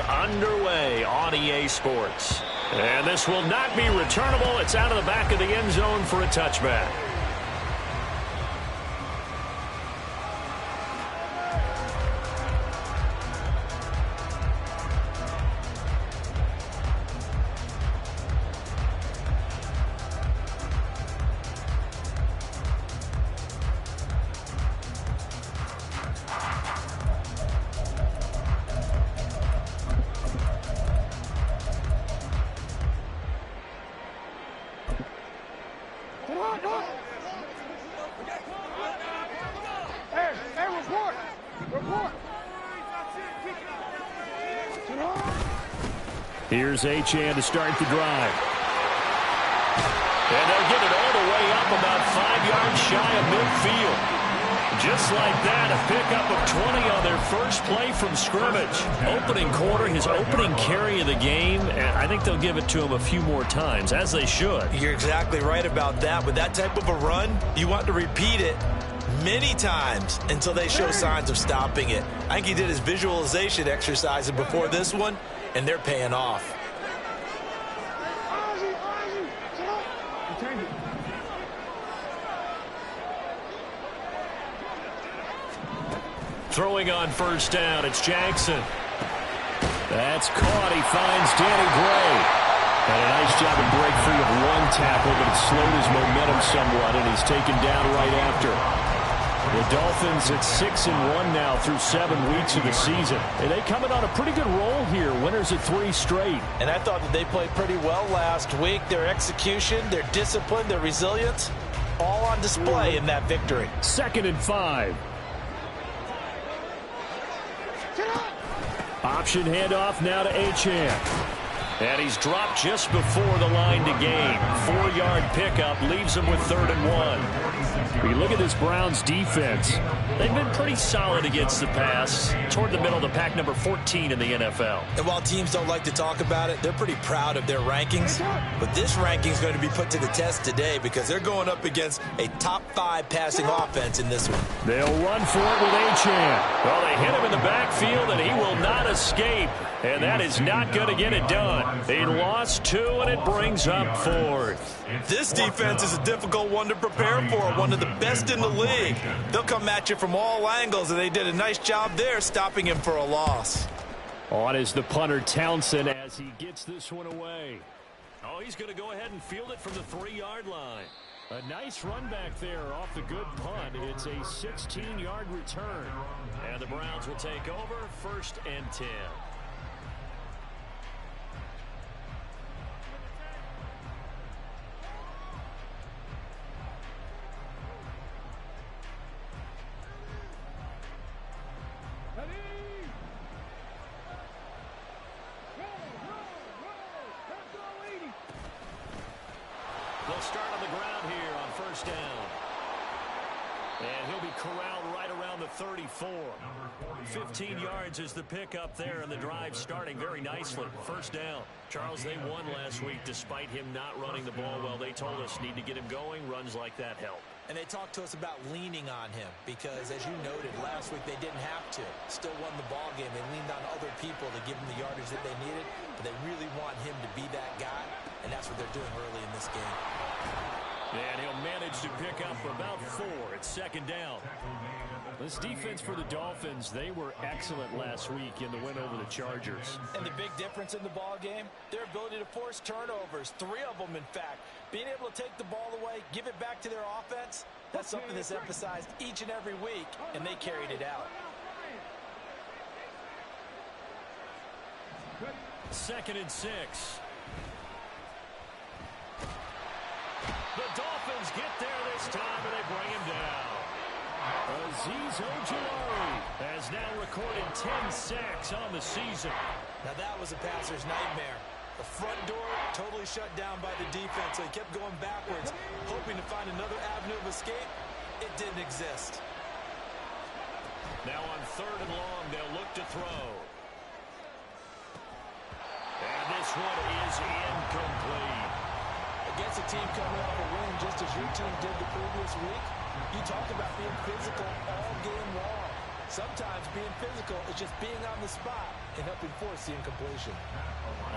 underway on EA Sports. And this will not be returnable. It's out of the back of the end zone for a touchback. Here's Achane to start the drive. And they'll get it all the way up about 5 yards shy of midfield. Just like that, a pickup of 20 on their first play from scrimmage. Opening quarter, his opening carry of the game, and I think they'll give it to him a few more times, as they should. You're exactly right about that. With that type of a run, you want to repeat it many times until they show signs of stopping it. I think he did his visualization exercises before this one, and they're paying off. Throwing on first down, it's Jackson. That's caught. He finds Danny Gray. And a nice job of break free of one tackle, but it slowed his momentum somewhat, and he's taken down right after. The Dolphins at 6-1 now through 7 weeks of the season. And they coming on a pretty good roll here. Winners of 3 straight. And I thought that they played pretty well last week. Their execution, their discipline, their resilience, all on display in that victory. 2nd and 5. Option handoff now to Achane. And he's dropped just before the line to gain. 4-yard pickup leaves him with 3rd and 1. We look at this Browns defense. They've been pretty solid against the pass. Toward the middle of the pack, number 14 in the NFL. And while teams don't like to talk about it, they're pretty proud of their rankings. But this ranking is going to be put to the test today because they're going up against a top 5 passing offense in this one. They'll run for it with Achane. Well, they hit him in the backfield, and he will not escape. And that is not going to get it done. They lost 2, and it brings up 4th. This defense is a difficult one to prepare for, one of the best in the league. They'll come at you from all angles, and they did a nice job there stopping him for a loss. On is the punter Townsend as he gets this one away. Oh, he's going to go ahead and field it from the 3-yard line. A nice run back there off the good punt. It's a 16-yard return. And the Browns will take over 1st and 10. They'll start on the ground here on 1st down. And he'll be corralled right around the 34. 15 yards is the pickup there, and the drive starting very nicely. 1st down. Charles, they won last week despite him not running the ball well. They told us need to get him going. Runs like that help. And they talked to us about leaning on him because, as you noted, last week they didn't have to. Still won the ball game. They leaned on other people to give them the yardage that they needed, but they really want him to be that guy, and that's what they're doing early in this game. And he'll manage to pick up about 4. It's 2nd down. This defense for the Dolphins, they were excellent last week in the win over the Chargers. And the big difference in the ball game, their ability to force turnovers, 3 of them, in fact. Being able to take the ball away, give it back to their offense, that's something that's emphasized each and every week, and they carried it out. 2nd and 6. The Dolphins get there this time, and they bring him down. Azeez Ojulari has now recorded 10 sacks on the season. Now that was a passer's nightmare. The front door totally shut down by the defense, so he kept going backwards, hoping to find another avenue of escape. It didn't exist. Now on 3rd and long, they'll look to throw. And this one is incomplete. Against a team coming off a win just as your team did the previous week, you talk about being physical all game long. Sometimes being physical is just being on the spot and helping force the incompletion.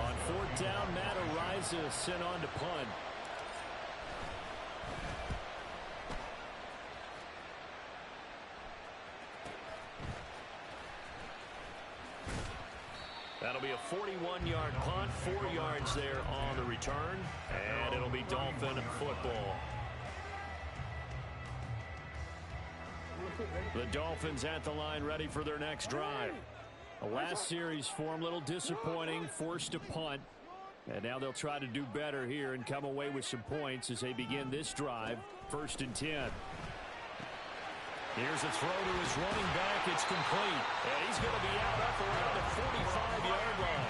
On fourth down, Matt Ariza sent on to punt. That'll be a 41-yard punt, 4 yards there on the return, and it'll be Dolphin football. The Dolphins at the line ready for their next drive. The last series for them, a little disappointing, forced to punt. And now they'll try to do better here and come away with some points as they begin this drive, 1st and 10. Here's a throw to his running back. It's complete. And he's going to be out up around the 45-yard line.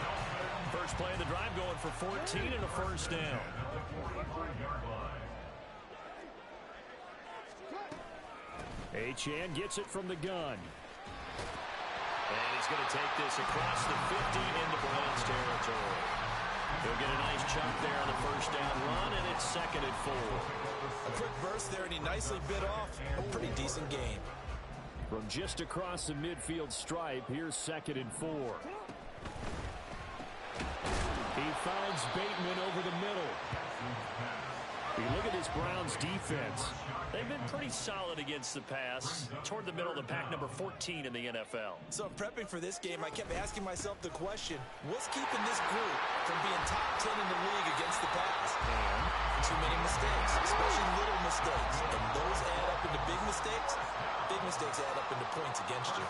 First play of the drive going for 14 and a first down. Achane gets it from the gun. And he's going to take this across the 50 into Browns territory. He'll get a nice chunk there on the first down run, and it's 2nd and 4. A quick burst there, and he nicely bit off a pretty decent gain. From just across the midfield stripe, here's 2nd and 4. He finds Bateman over the middle. You look at this Browns defense. They've been pretty solid against the pass, toward the middle of the pack, number 14 in the NFL. So prepping for this game, I kept asking myself the question, what's keeping this group from being top 10 in the league against the pass? And too many mistakes, especially little mistakes. And those add up into big mistakes. Big mistakes add up into points against you.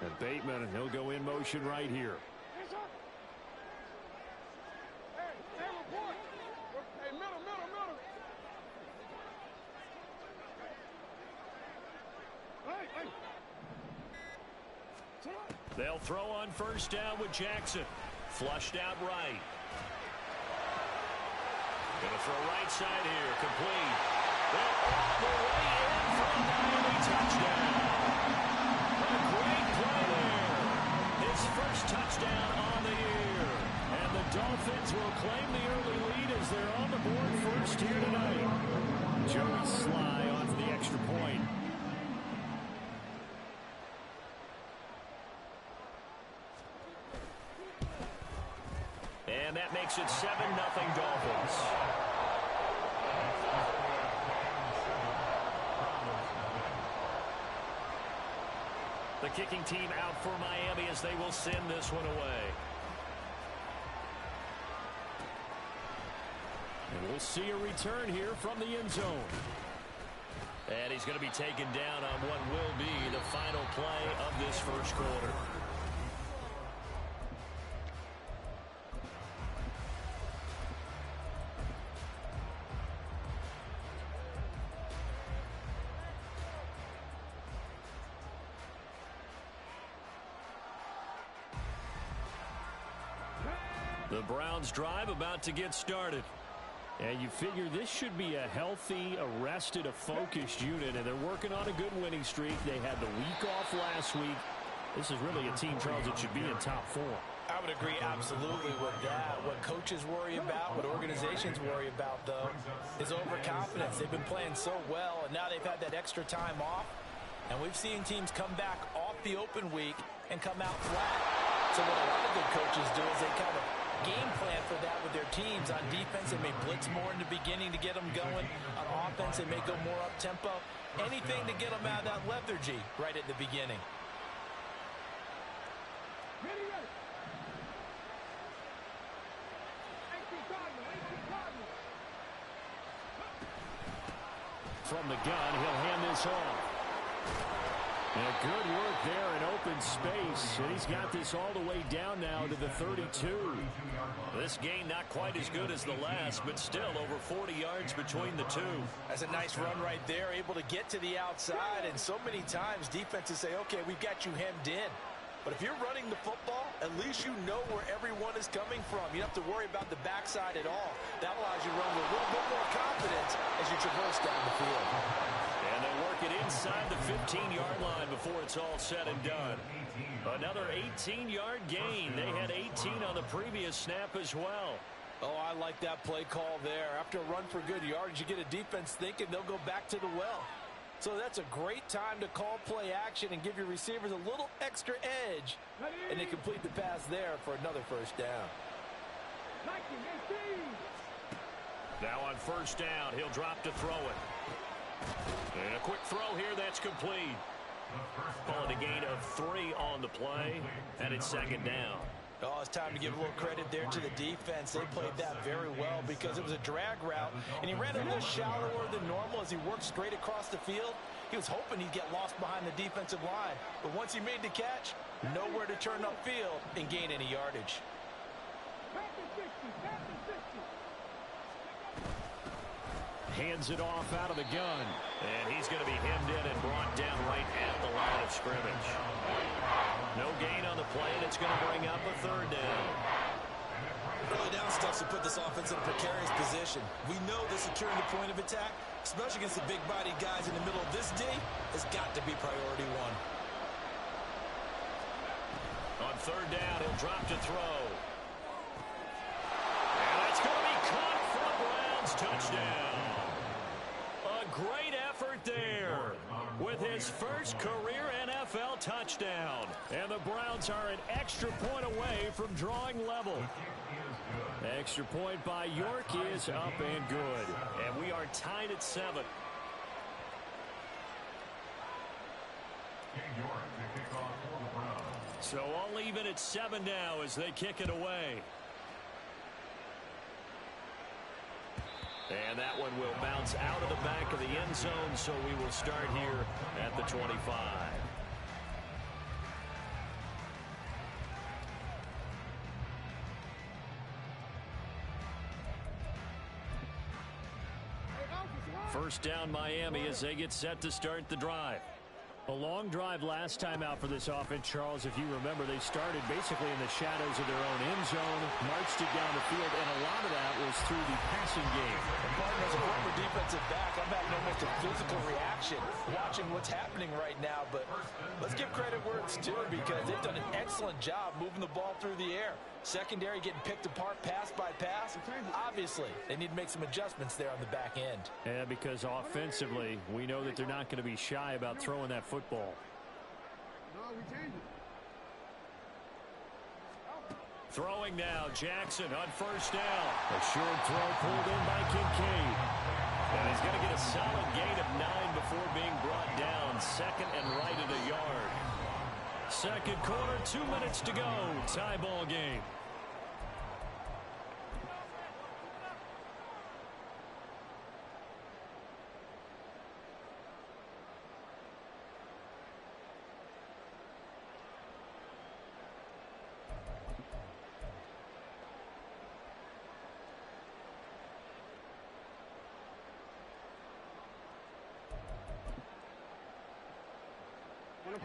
And Bateman, he'll go in motion right here. They'll throw on first down with Jackson. Flushed out right. Gonna throw right side here. Complete. They're all the way in for a Miami touchdown. A great play there. His first touchdown on the year. And the Dolphins will claim the early lead as they're on the board first here tonight. Joey Sly on for the extra point. And that makes it 7-0 Dolphins. The kicking team out for Miami as they will send this one away. And we'll see a return here from the end zone. And he's going to be taken down on what will be the final play of this first quarter. The Browns drive about to get started. And you figure this should be a healthy, arrested, a focused unit, and they're working on a good winning streak. They had the week off last week. This is really a team, Charles, that should be in top form. I would agree absolutely with that. What coaches worry about, what organizations worry about, though, is overconfidence. They've been playing so well, and now they've had that extra time off. And we've seen teams come back off the open week and come out flat. So what a lot of good coaches do is they kind of game plan for that with their teams. On defense, they may blitz more in the beginning to get them going. On offense, they may go more up-tempo. Anything to get them out of that lethargy right at the beginning. From the gun, he'll hand this off. And good work there in open space. And he's got this all the way down now to the 32. This gain not quite as good as the last, but still over 40 yards between the two. That's a nice run right there, able to get to the outside. And so many times defenses say, okay, we've got you hemmed in. But if you're running the football, at least you know where everyone is coming from. You don't have to worry about the backside at all. That allows you to run with a little bit more confidence as you traverse down the field. And they work it inside the 15-yard line before it's all said and done. Another 18-yard gain. They had 18 on the previous snap as well. Oh, I like that play call there. After a run for good yardage, you get a defense thinking they'll go back to the well. So that's a great time to call play action and give your receivers a little extra edge. And they complete the pass there for another first down. Now on first down, he'll drop to throw it. And a quick throw here that's complete. Call it a gain of 3 on the play, and it's second down. Oh, it's time to give a little credit there to the defense. They played that very well because it was a drag route, and he ran a little shallower than normal as he worked straight across the field. He was hoping he'd get lost behind the defensive line, but once he made the catch, nowhere to turn upfield and gain any yardage. Hands it off out of the gun, and he's going to be hemmed in and brought down right at the line of scrimmage. No gain on the play, and it's going to bring up a third down. Early down stuff to put this offense in a precarious position. We know that securing the point of attack, especially against the big-bodied guys in the middle of this D, has got to be priority one. On third down, he'll drop to throw. And that's going to be caught for a Browns touchdown. A great effort there with his first career NFL touchdown. And the Browns are an extra point away from drawing level. Extra point by York is up and good. And we are tied at 7. So all even at 7 now as they kick it away. And that one will bounce out of the back of the end zone, so we will start here at the 25. First down Miami as they get set to start the drive. A long drive last time out for this offense, Charles. If you remember, they started basically in the shadows of their own end zone, marched it down the field, and a lot of that was through the passing game. And partner, as a former defensive back, I'm having almost a physical reaction watching what's happening right now. But let's give credit where it's due because they've done an excellent job moving the ball through the air. Secondary getting picked apart pass by pass. Obviously, they need to make some adjustments there on the back end. Yeah, because offensively, we know that they're not going to be shy about throwing that football. Throwing now, Jackson on first down. A short throw pulled in by Kincaid. And he's going to get a solid gain of 9 before being brought down. Second and right at a yard. Second quarter, 2 minutes to go. Tie ball game.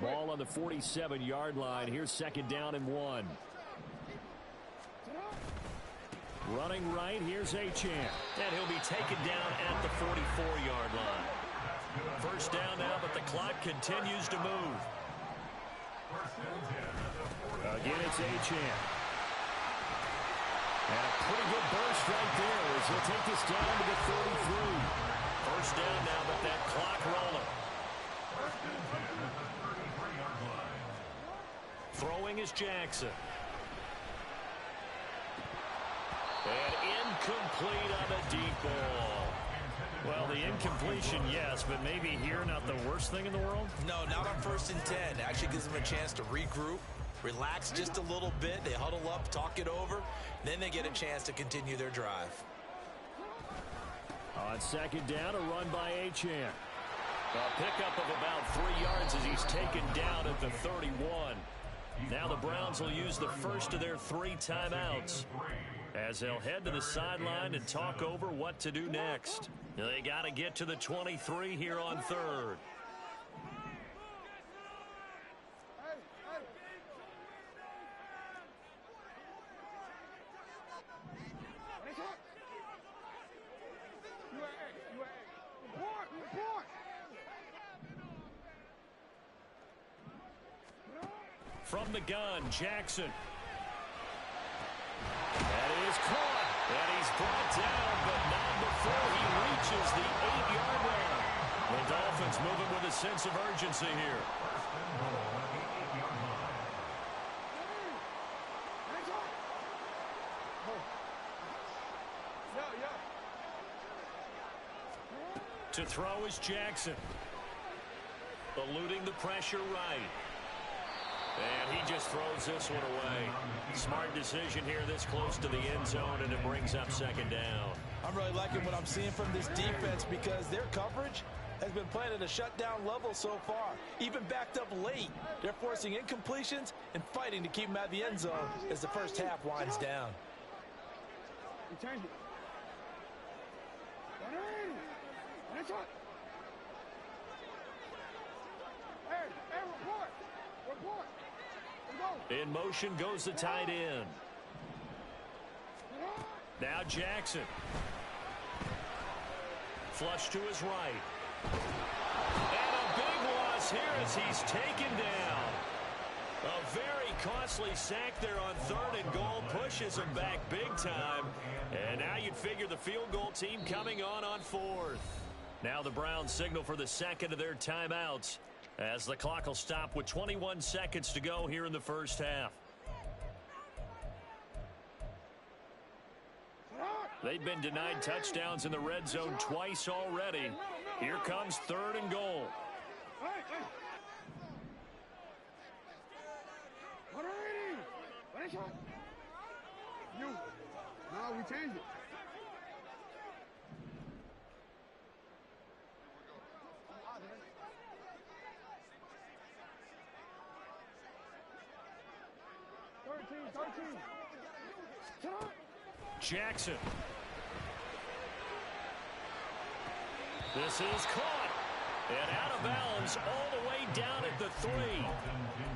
Ball on the 47-yard line. Here's second down and 1. Running right, here's Achane. And he'll be taken down at the 44-yard line. First down now, but the clock continues to move. Again, it's Achane. And a pretty good burst right there as he'll take this down to the 43. First down now, but that clock rolling. Throwing is Jackson. And incomplete on a deep ball. Well, the incompletion, yes, but maybe here not the worst thing in the world? No, not on 1st and 10. Actually gives them a chance to regroup, relax just a little bit. They huddle up, talk it over. Then they get a chance to continue their drive. On second down, a run by Achane. A pickup of about 3 yards as he's taken down at the 31. Now the Browns will use the first of their 3 timeouts as they'll head to the sideline and talk over what to do next. They got to get to the 23 here on third. From the gun, Jackson. That is caught. And he's brought down, but not before he reaches the 8-yard line. The Dolphins moving with a sense of urgency here. To throw is Jackson. Eluding the pressure right. And he just throws this one away. Smart decision here this close to the end zone, and it brings up second down. I'm really liking what I'm seeing from this defense because their coverage has been playing at a shutdown level so far. Even backed up late, they're forcing incompletions and fighting to keep them out of the end zone as the first half winds down. You change it. That's right. Hey, report. In motion goes the tight end. Now Jackson. Flush to his right. And a big loss here as he's taken down. A very costly sack there on 3rd and goal. Pushes him back big time. And now you'd figure the field goal team coming on 4th. Now the Browns signal for the second of their timeouts as the clock will stop with 21 seconds to go here in the first half. They've been denied touchdowns in the red zone twice already. Here comes 3rd and goal. No, we changed it. Jackson. This is caught. And out of bounds all the way down at the 3.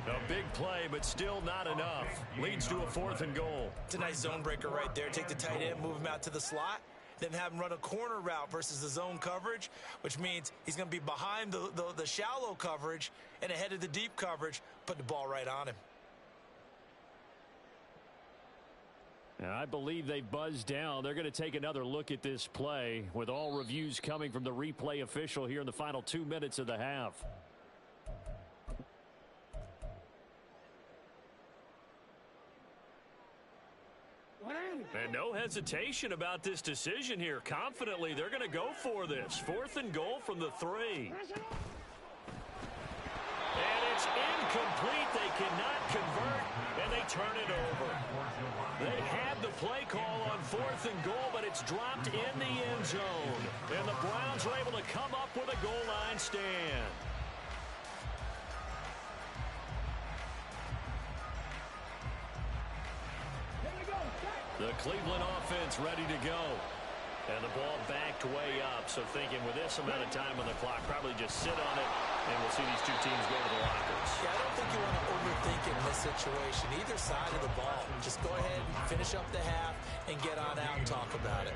A big play, but still not enough. Leads to a 4th and goal. It's a nice zone breaker right there. Take the tight end, move him out to the slot, then have him run a corner route versus the zone coverage, which means he's going to be behind the shallow coverage and ahead of the deep coverage, put the ball right on him. And I believe they buzzed down. They're going to take another look at this play with all reviews coming from the replay official here in the final 2 minutes of the half. And no hesitation about this decision here. Confidently, they're going to go for this. 4th and goal from the 3. And it's incomplete. They cannot convert, and they turn it over. They had the play call on 4th and goal, but it's dropped in the end zone. And the Browns are able to come up with a goal line stand. The Cleveland offense ready to go. And the ball backed way up. So thinking with this amount of time on the clock, probably just sit on it, and we'll see these two teams go to the lockers. Yeah, I don't think you want to overthink it in this situation. Either side of the ball. Just go ahead and finish up the half and get on out and talk about it.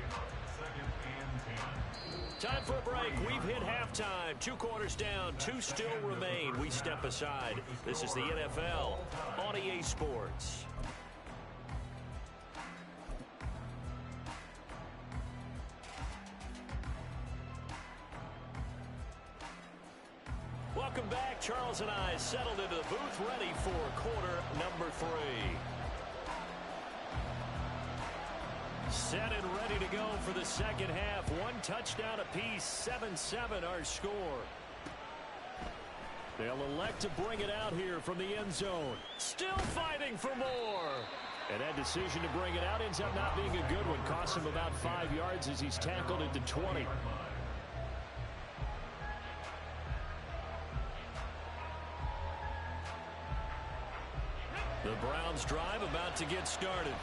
Time for a break. We've hit halftime. 2 quarters down. 2 still remain. We step aside. This is the NFL on EA Sports. Welcome back. Charles and I settled into the booth, ready for quarter number 3. Set and ready to go for the second half. 1 touchdown apiece, 7-7 our score. They'll elect to bring it out here from the end zone. Still fighting for more. And that decision to bring it out ends up not being a good one. Costs him about 5 yards as he's tackled at the 20. The Browns drive about to get started.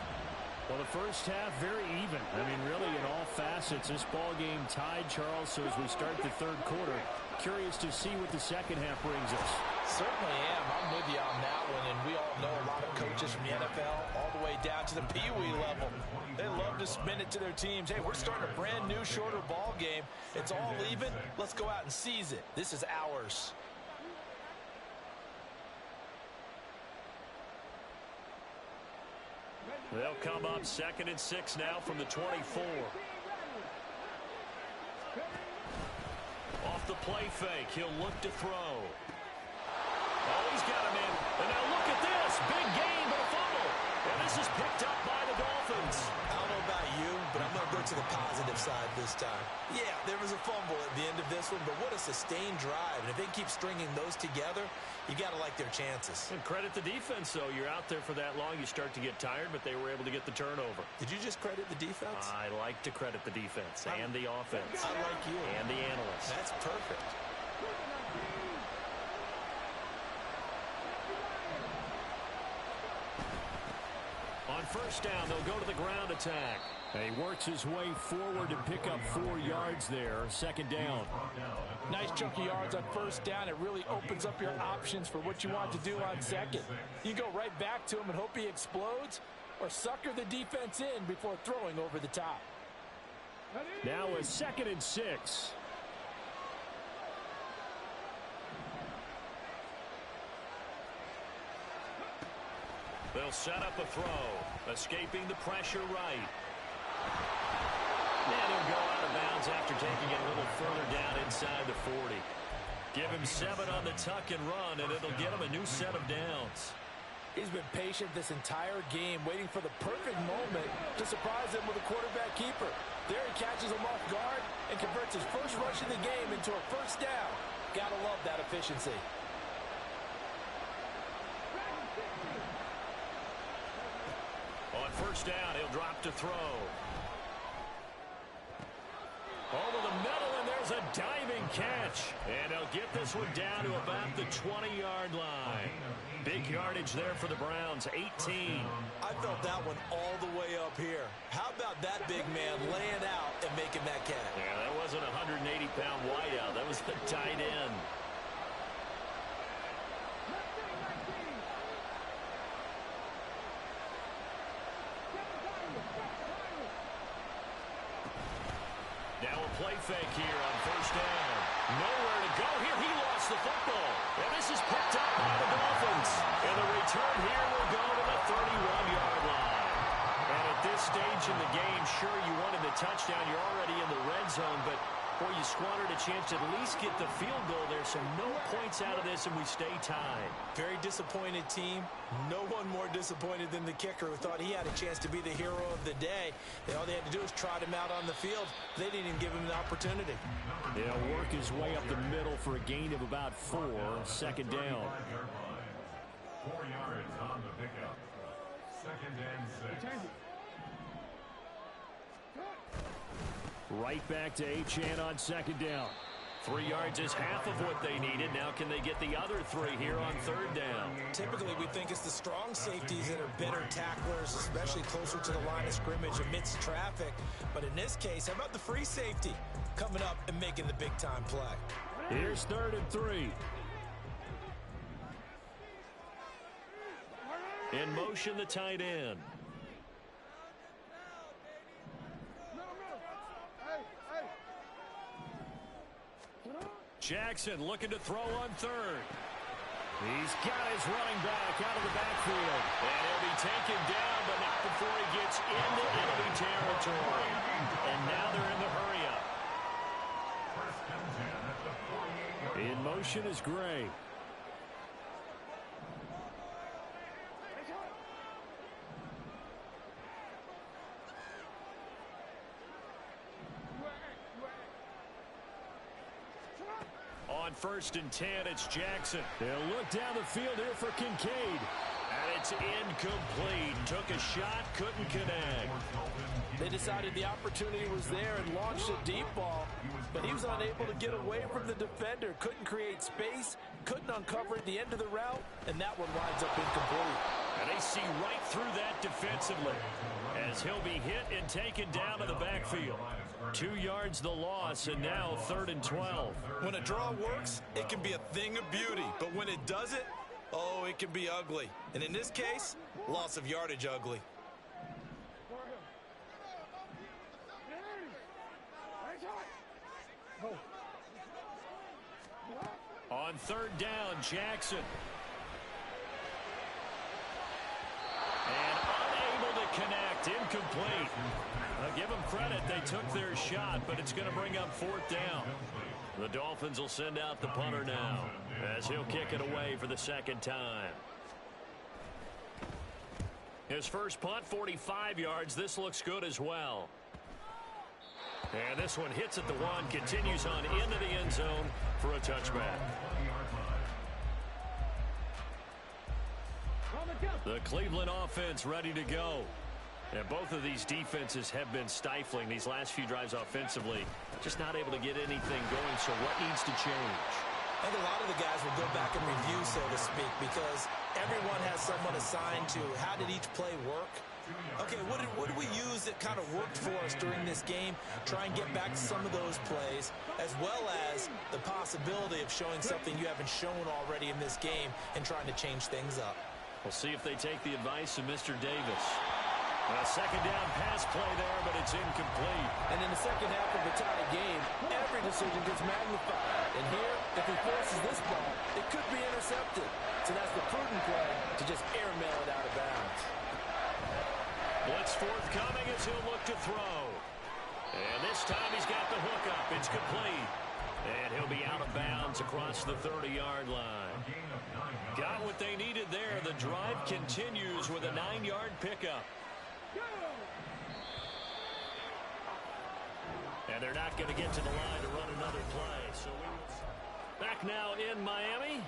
Well, the first half, very even. I mean, really, in all facets, this ball game tied, Charles. So as we start the 3rd quarter, curious to see what the second half brings us. Certainly am. I'm with you on that one. And we all know a lot of coaches from the NFL all the way down to the Pee-wee level. They love to spin it to their teams. Hey, we're starting a brand new, shorter ball game. It's all even. Let's go out and seize it. This is ours. They'll come up 2nd and 6 now from the 24. Off the play fake, he'll look to throw. Oh, he's got him in. And now look at this. Big gain, but a fumble. And this is picked up by the Dolphins. I don't know about you, but I'm going to go to the positive side this time. Yeah, there was a fumble at the end of this one, but what a sustained drive. And if they keep stringing those together, you got to like their chances. And credit the defense, though. You're out there for that long, you start to get tired, but they were able to get the turnover. Did you just credit the defense? I like to credit the defense and the offense. I like you. And the analysts. That's perfect. On first down, they'll go to the ground attack. He works his way forward to pick up 4 yards there. 2nd down. Nice chunk of yards on first down. It really opens up your options for what you want to do on second. You go right back to him and hope he explodes, or sucker the defense in before throwing over the top. Now a 2nd and 6. They'll set up a throw, escaping the pressure right. And he'll go out of bounds after taking it a little further down inside the 40. Give him 7 on the tuck and run, and it'll get him a new set of downs. He's been patient this entire game, waiting for the perfect moment to surprise him with a quarterback keeper. There he catches him off guard and converts his first rush of the game into a first down. Gotta love that efficiency. On first down, he'll drop to throw. Over the middle, and there's a diving catch. And he'll get this one down to about the 20-yard line. Big yardage there for the Browns, 18. I felt that one all the way up here. How about that big man laying out and making that catch? Yeah, that wasn't a 180-pound wideout. That was the tight end. Now a play fake here on first down. Nowhere to go here. He lost the football. And this is picked up by the Dolphins. And the return here will go to the 31-yard line. And at this stage in the game, sure, you wanted the touchdown. You're already in the red zone, but boy, you squandered a chance to at least get the field goal there, so no points out of this, and we stay tied. Very disappointed team. No one more disappointed than the kicker, who thought he had a chance to be the hero of the day. All they had to do was trot him out on the field. They didn't even give him the opportunity. They'll work his way up the middle for a gain of about 4. 2nd down. 4 yards on the pickup. 2nd and 6. Right back to Achane on 2nd down. 3 yards is half of what they needed. Now can they get the other 3 here on 3rd down? Typically, we think it's the strong safeties that are better tacklers, especially closer to the line of scrimmage amidst traffic. But in this case, how about the free safety coming up and making the big-time play? Here's 3rd and 3. In motion, the tight end. Jackson looking to throw on 3rd. He's got his running back out of the backfield. And he'll be taken down, but not before he gets into enemy territory. And now they're in the hurry-up. In motion is Gray. On 1st and 10, it's Jackson. They'll look down the field here for Kincaid. And it's incomplete. Took a shot, couldn't connect. They decided the opportunity was there and launched a deep ball, but he was unable to get away from the defender. Couldn't create space, couldn't uncover at the end of the route, and that one winds up incomplete. And they see right through that defensively as he'll be hit and taken down to the backfield. 2 yards the loss, and now 3rd and 12. When a draw works, it can be a thing of beauty. But when it doesn't, oh, it can be ugly. And in this case, loss of yardage ugly. On 3rd down, Jackson. And unable to connect. incomplete. Give them credit. They took their shot, but it's going to bring up 4th down. The Dolphins will send out the punter now as he'll kick it away for the 2nd time. His first punt, 45 yards. This looks good as well. And this one hits at the 1, continues on into the end zone for a touchback. The Cleveland offense ready to go. And both of these defenses have been stifling these last few drives offensively. Just not able to get anything going, so what needs to change? I think a lot of the guys will go back and review, so to speak, because everyone has someone assigned to how did each play work. Okay, what did we use that kind of worked for us during this game? Try and get back to some of those plays, as well as the possibility of showing something you haven't shown already in this game and trying to change things up. We'll see if they take the advice of Mr. Davis. A 2nd down pass play there, but it's incomplete. And in the second half of a tie game, every decision gets magnified. And here, if he forces this ball, it could be intercepted. So that's the prudent play to just airmail it out of bounds. Blitz forthcoming as he'll look to throw. And this time he's got the hook up. It's complete. And he'll be out of bounds across the 30-yard line. Got what they needed there. The drive continues with a 9-yard pickup. And they're not going to get to the line to run another play. So back now in Miami.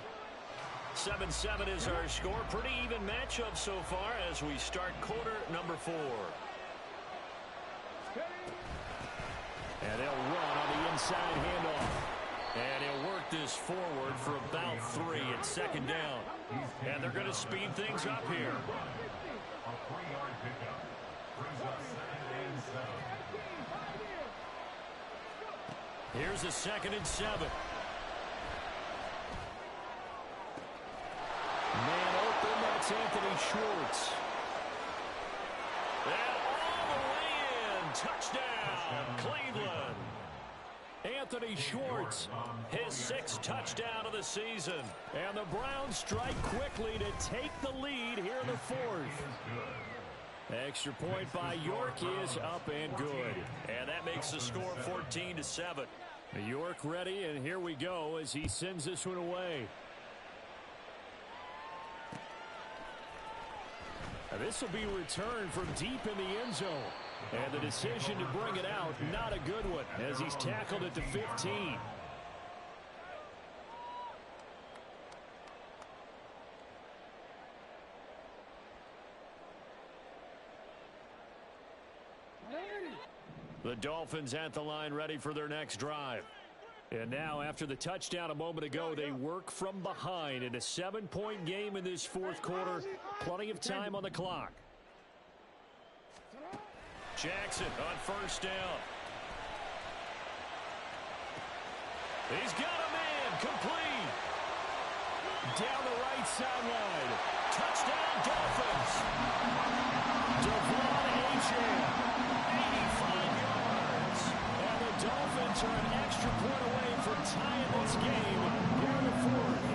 7-7 is our score. Pretty even matchup so far as we start quarter number 4. And they'll run on the inside handoff. And he'll work this forward for about 3 at 2nd down. And they're going to speed things up here. Here's a 2nd and 7. Man open, that's Anthony Schwartz. And all the way in. Touchdown, Cleveland. Anthony Schwartz, his 6th touchdown of the season. And the Browns strike quickly to take the lead here in the 4th. Extra point by York is up and good. And that makes the score 14-7. York ready, and here we go as he sends this one away. Now this will be returned from deep in the end zone. And the decision to bring it out, not a good one, as he's tackled at the 15. The Dolphins at the line ready for their next drive. And now, after the touchdown a moment ago, they work from behind in a 7-point game in this 4th quarter. Plenty of time on the clock. Jackson on 1st down. He's got him in. Complete. Down the right sideline. Touchdown, Dolphins. Devon Achane. 85 yards. And the Dolphins are an extra point away from tying this game here in the 4th.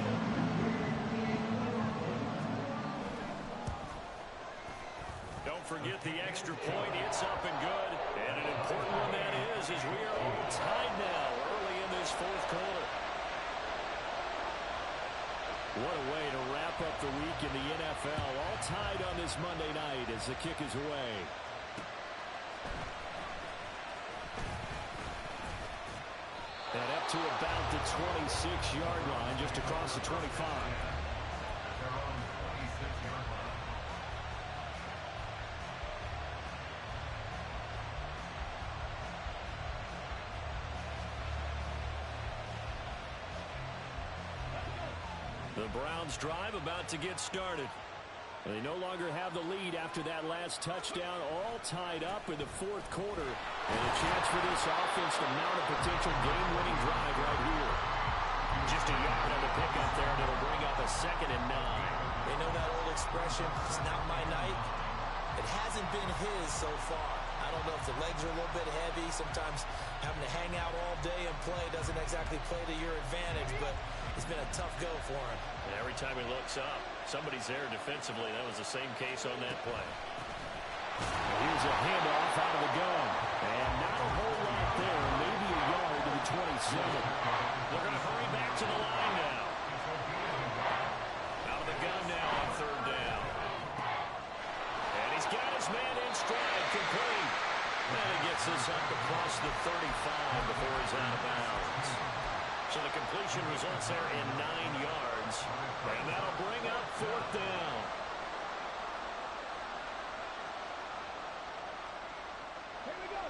Don't forget the extra point. It's up and good. And an important one that is as we are all tied now early in this 4th quarter. What a way to wrap up the week in the NFL. All tied on this Monday night as the kick is away. And up to about the 26-yard line, just across the 25. The Browns drive about to get started. They no longer have the lead after that last touchdown, all tied up in the 4th quarter. And a chance for this offense to mount a potential game-winning drive right here. Just a yard on the pickup there, and it'll bring up a 2nd and 9. They know that old expression, it's not my night. It hasn't been his so far. I don't know if the legs are a little bit heavy. Sometimes having to hang out all day and play doesn't exactly play to your advantage, but it's been a tough go for him. And every time he looks up, somebody's there defensively. That was the same case on that play. Here's a handoff out of the gun. And not a whole lot there. Maybe a yard to the 27. They're going to hurry back to the line now. Out of the gun now on third down. And he's got his man in stride, complete. And he gets this up across the 35 before he's out of bounds. So the completion results there in 9 yards. And that'll bring up fourth down. Here we go.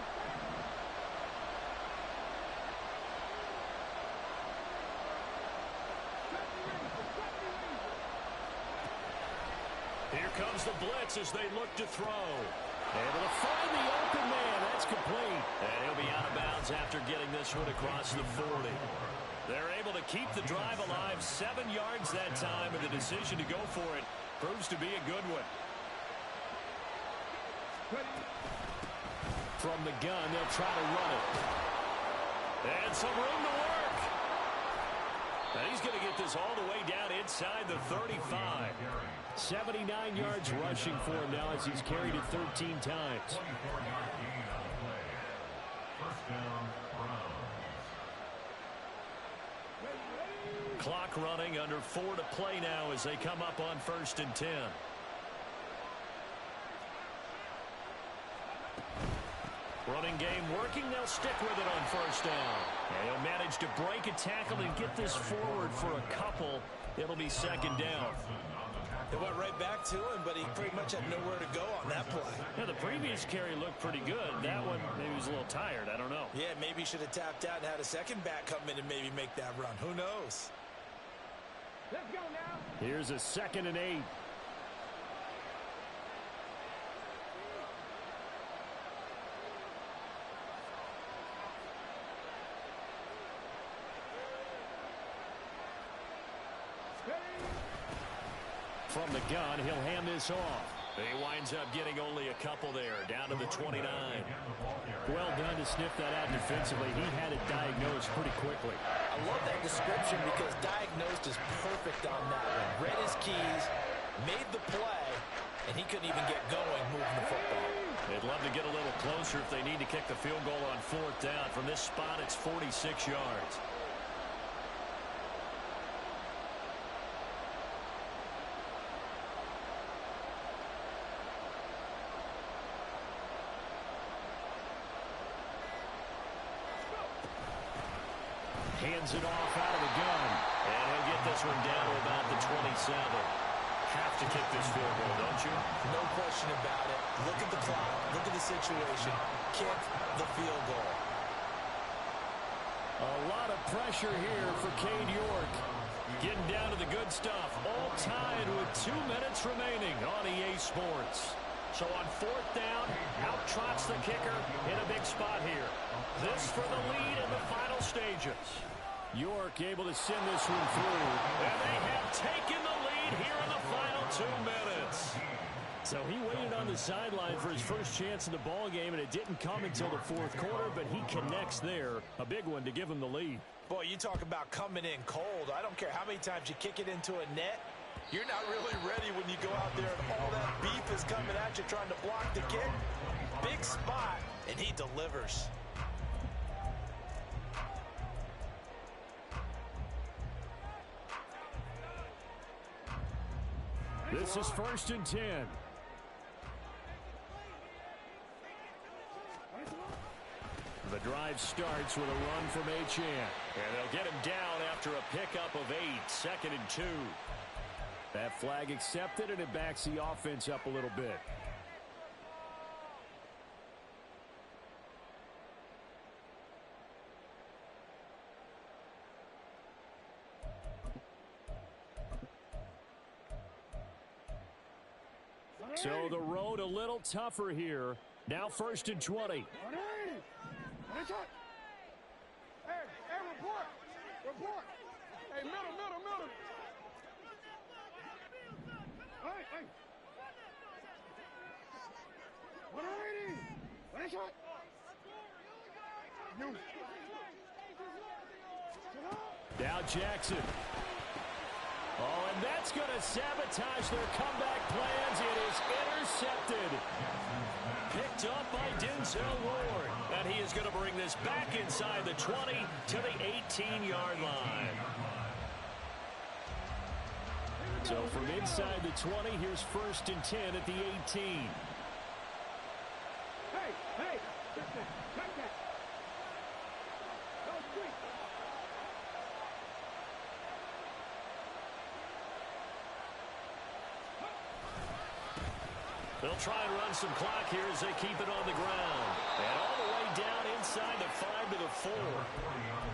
Here comes the blitz as they look to throw. Able to find the open man. That's complete. And he'll be out of bounds after getting this one across the 40. They're able to keep the drive alive, 7 yards that time, and the decision to go for it proves to be a good one. From the gun, they'll try to run it. And some room to work. And he's going to get this all the way down inside the 35. 79 yards rushing for him now as he's carried it 13 times. Clock running, under 4 to play now as they come up on 1st and 10. Running game working. They'll stick with it on 1st down. And he'll manage to break a tackle and get this forward for a couple. It'll be 2nd down. They went right back to him, but he pretty much had nowhere to go on that play. Yeah, the previous carry looked pretty good. That one, maybe he was a little tired. I don't know. Yeah, maybe he should have tapped out and had a second back come in and maybe make that run. Who knows? Let's go now. Here's a 2nd and 8. From the gun, he'll hand this off. He winds up getting only a couple there, down to the 29. Well done to sniff that out defensively. He had it diagnosed pretty quickly. I love that description because diagnosed is perfect on that one. Read his keys, made the play, and he couldn't even get going moving the football. They'd love to get a little closer if they need to kick the field goal on 4th down. From this spot, it's 46 yards. Hands it off out of the gun. And he'll get this one down to about the 27. Have to kick this field goal, don't you? No question about it. Look at the clock. Look at the situation. Kick the field goal. A lot of pressure here for Cade York. Getting down to the good stuff. All tied with 2 minutes remaining on EA Sports. So on 4th down, out trots the kicker in a big spot here. This for the lead in the final stages. York able to send this one through. And they have taken the lead here in the final 2 minutes. So he waited on the sideline for his first chance in the ball game, and it didn't come until the 4th quarter, but he connects there. A big one to give him the lead. Boy, you talk about coming in cold. I don't care how many times you kick it into a net. You're not really ready when you go out there and all that beef is coming at you trying to block the kick. Big spot, and he delivers. This is 1st and 10. The drive starts with a run from Achane. And they'll get him down after a pickup of 8, 2nd and 2. That flag accepted, and it backs the offense up a little bit. So the road a little tougher here. Now 1st and 20. Hey, report. Report. Hey, middle. Hey. 180. One shot. You. Now Jackson. Oh, and that's going to sabotage their comeback plans. It is intercepted. picked up by Denzel Ward. And he is going to bring this back inside the 20 to the 18-yard line. So from inside the 20, here's 1st and 10 at the 18. Hey, listen, take that. Go street. They'll try and run some clock here as they keep it on the ground. And all the way down inside the 5 to the 4.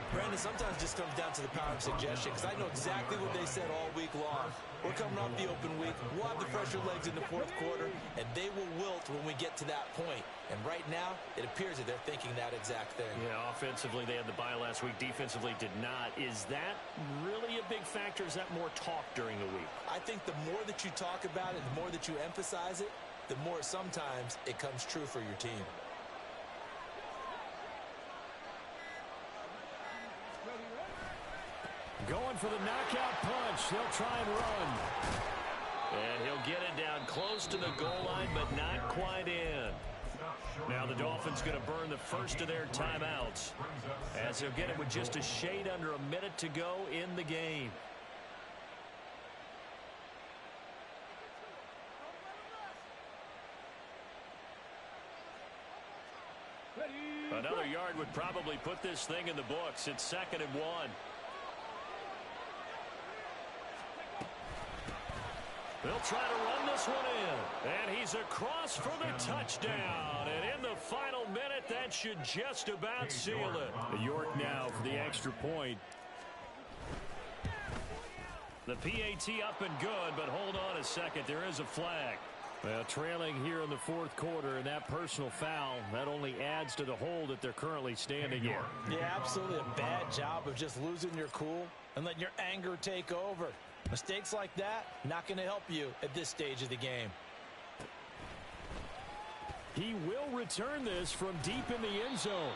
Brandon, sometimes it just comes down to the power of suggestion, because I know exactly what they said all week long. We're coming off the open week. We'll have the fresher legs in the 4th quarter, and they will wilt when we get to that point. And right now, it appears that they're thinking that exact thing. Yeah, offensively, they had the bye last week. Defensively, did not. Is that really a big factor? Is that more talk during the week? I think the more that you talk about it, the more that you emphasize it, the more sometimes it comes true for your team. Going for the knockout punch. They'll try and run. And he'll get it down close to the goal line, but not quite in. Now the Dolphins going to burn the first of their timeouts, as they'll get it with just a shade under a minute to go in the game. Another yard would probably put this thing in the books. It's 2nd and 1. They'll try to run this one in. And he's across for the touchdown. And in the final minute, that should just about seal it. York now for the extra point. The PAT up and good, but hold on a second. There is a flag. Well, trailing here in the 4th quarter, and that personal foul, that only adds to the hole that they're currently standing in. Yeah, absolutely a bad job of just losing your cool and letting your anger take over. Mistakes like that, not going to help you at this stage of the game. He will return this from deep in the end zone.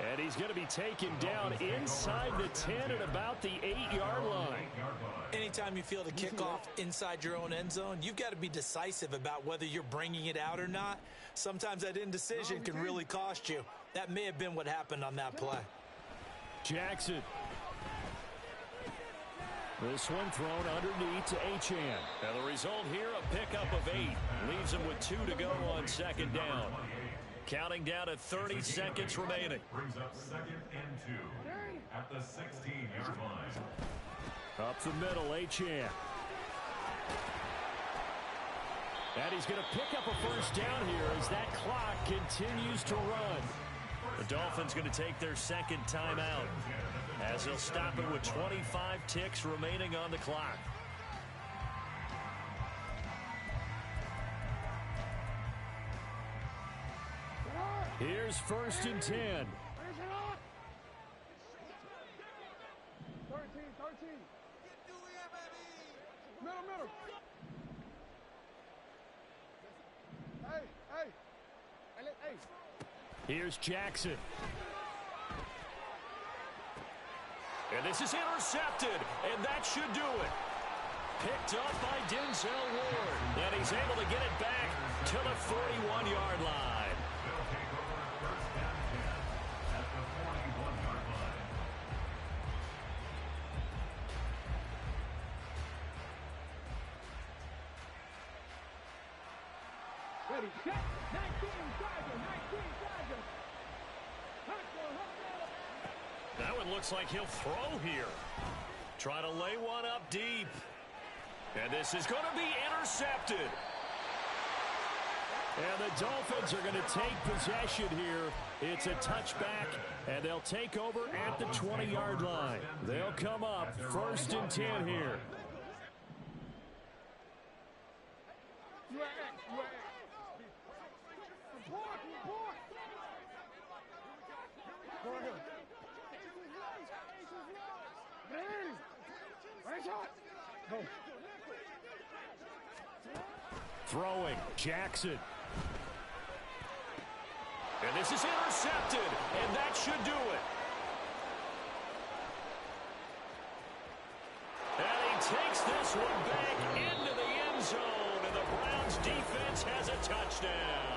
And he's going to be taken down inside the 10 at about the 8-yard line. Anytime you feel the kickoff inside your own end zone, you've got to be decisive about whether you're bringing it out or not. Sometimes that indecision can really cost you. That may have been what happened on that play. Jackson. This one thrown underneath to Achane. Now the result here, a pickup of 8. Leaves him with 2 to go on 2nd down. Counting down to 30 seconds remaining. Brings up 2nd and 2 at the 16-yard line. Up the middle, Achane. And he's going to pick up a first down here as that clock continues to run. The Dolphins going to take their 2nd timeout, as they'll stop it with 25 ticks remaining on the clock. Here's 1st and 10. 13. Middle. Hey. Here's Jackson. And this is intercepted, and that should do it. Picked up by Denzel Ward, and he's able to get it back to the 41-yard line. Ready, set, 19, Tiger. That one looks like he'll throw here. Try to lay one up deep. And this is going to be intercepted. And the Dolphins are going to take possession here. It's a touchback, and they'll take over at the 20-yard line. They'll come up 1st and 10 here. Throwing, Jackson. And this is intercepted, and that should do it. And he takes this one back into the end zone, and the Browns defense has a touchdown.